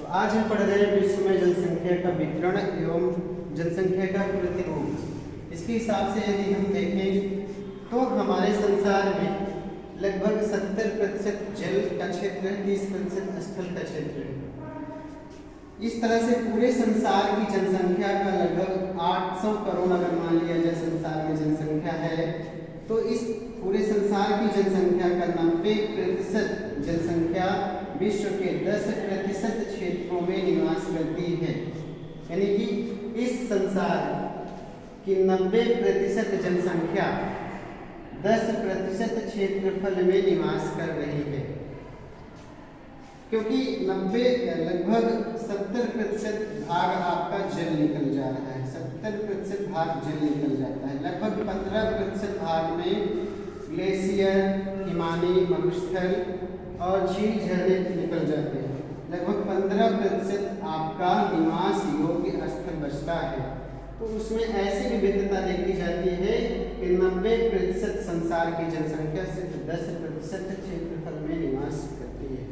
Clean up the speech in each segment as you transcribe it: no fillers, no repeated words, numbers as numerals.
तो आज हम पढ़ रहे हैं विश्व में जनसंख्या का वितरण एवं जनसंख्या का प्रतिरूप। इसके हिसाब से यदि हम देखें तो हमारे संसार में लगभग 70% जल का क्षेत्र है, 30% स्थल का क्षेत्र है। इस तरह से पूरे संसार की जनसंख्या का लगभग 800 करोड़ अगर मान लिया जाए संसार में जनसंख्या है, तो इस पूरे संसार की जनसंख्या का 90% जनसंख्या विश्व के 10% क्षेत्रों में निवास करती है। यानी कि इस संसार की 90% जनसंख्या 10% क्षेत्रफल में निवास कर रही है, क्योंकि लगभग 70% भाग आपका जल निकल जा रहा है। 70% भाग जल निकल जाता है। लगभग 15% भाग में ग्लेशियर, हिमानी, मरुस्थल और झील झरने निकल जाते हैं। लगभग 15% आपका निवास योग्य स्थल बचता है। तो उसमें ऐसी विविधता देखी जाती है कि 90% संसार की जनसंख्या सिर्फ 10% क्षेत्रफल में निवास करती है।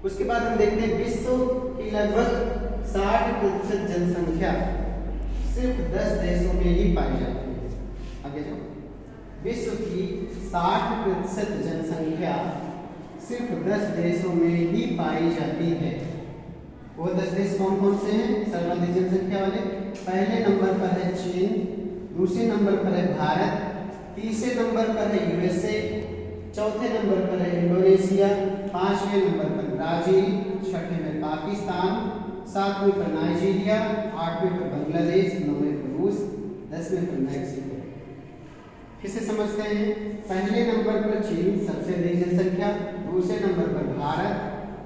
उसके बाद हम देखते हैं विश्व की लगभग 60% जनसंख्या सिर्फ 10 देशों में ही पाई जाती है। आगे जाओ। विश्व की 60% जनसंख्या सिर्फ 10 देशों में ही पाई जाती है। वो 10 देश कौन कौन से हैं? सर्वाधिक जनसंख्या वाले। पहले नंबर पर है चीन, दूसरे नंबर पर है भारत, तीसरे नंबर पर है यूएसए, चौथे नंबर पर है इंडोनेशिया, पांचवें नंबर पर ब्राजील, छठे में पाकिस्तान, सातवें पर नाइजीरिया, आठवें पर बांग्लादेश, नौवें पर रूस, 10वें पर मैक्सिको। फिर से समझते हैं। पहले नंबर पर चीन सबसे अधिक जनसंख्या, दूसरे नंबर पर भारत,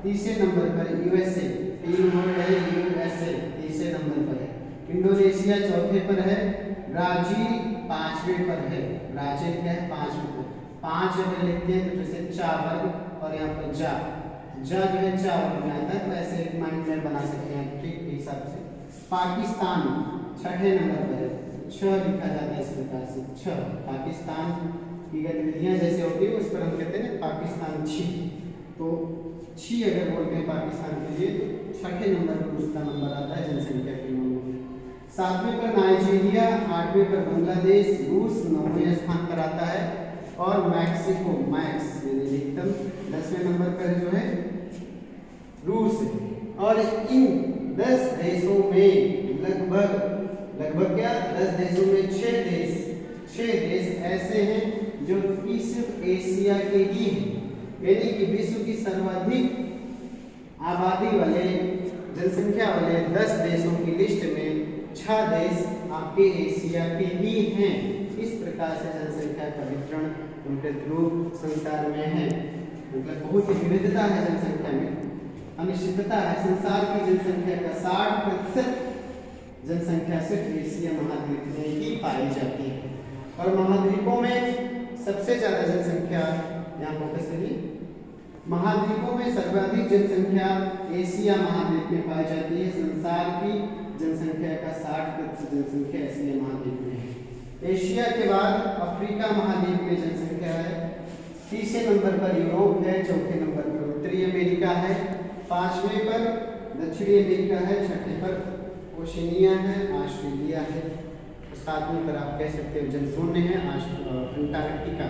तीसरे नंबर पर यूएसए, तीन वर्ड है यूएसए, तीसरे नंबर पर है इंडोनेशिया, चौथे पर है ब्राजील, पांचवें पर है ब्राजील क्या है पांचवें पर। पांच अगर लिखते हैं तो जैसे चावल और यहाँ पर जा जो है चावल में आता है, तो ऐसे एक माइंड मैप बना सकते हैं ठीक के हिसाब से। पाकिस्तान छठे नंबर पर है, छ लिखा जाता है इस प्रकार से, छ। पाकिस्तान की गतिविधियां जैसे होती है उस पर हम कहते हैं पाकिस्तान छी। तो छी अगर बोलते हैं पाकिस्तान के लिए तो छठे नंबर पर उसका नंबर आता है जनसंख्या के मामले में। सातवें पर नाइजीरिया, आठवें पर बांग्लादेश, रूस 9वें स्थान पर आता है और मैक्सिको मैक्स अधिकतम 10वें नंबर पर जो है रूस। और इन 10 देशों में लगभग क्या 10 देशों में 6 देश ऐसे हैं जो कि सिर्फ एशिया के ही हैं। यानी कि विश्व की सर्वाधिक आबादी वाले जनसंख्या वाले 10 देशों की लिस्ट में 6 देश आपके एशिया के ही हैं। इस प्रकार से जनसंख्या का वितरण उनके रूप संसार में है। मतलब बहुत ही विविधता है जनसंख्या में, अनिश्चितता है। संसार की जनसंख्या का 60% जनसंख्या सिर्फ एशिया महाद्वीप में ही पाई जाती है। और महाद्वीपों में सबसे ज्यादा जनसंख्या, यहाँ फोकस करिए, महाद्वीपों में सर्वाधिक जनसंख्या एशिया महाद्वीप में पाई जाती है। संसार की जनसंख्या का 60% जनसंख्या एशिया महाद्वीप में है। एशिया के बाद अफ्रीका महाद्वीप में जनसंख्या है, तीसरे नंबर पर यूरोप है, चौथे नंबर पर उत्तरी अमेरिका है, पांचवें पर दक्षिणी अमेरिका है, छठे पर ओशिनिया है, ऑस्ट्रेलिया है, सातवें पर आप कह सकते हो जनशून्य है अंटार्कटिका।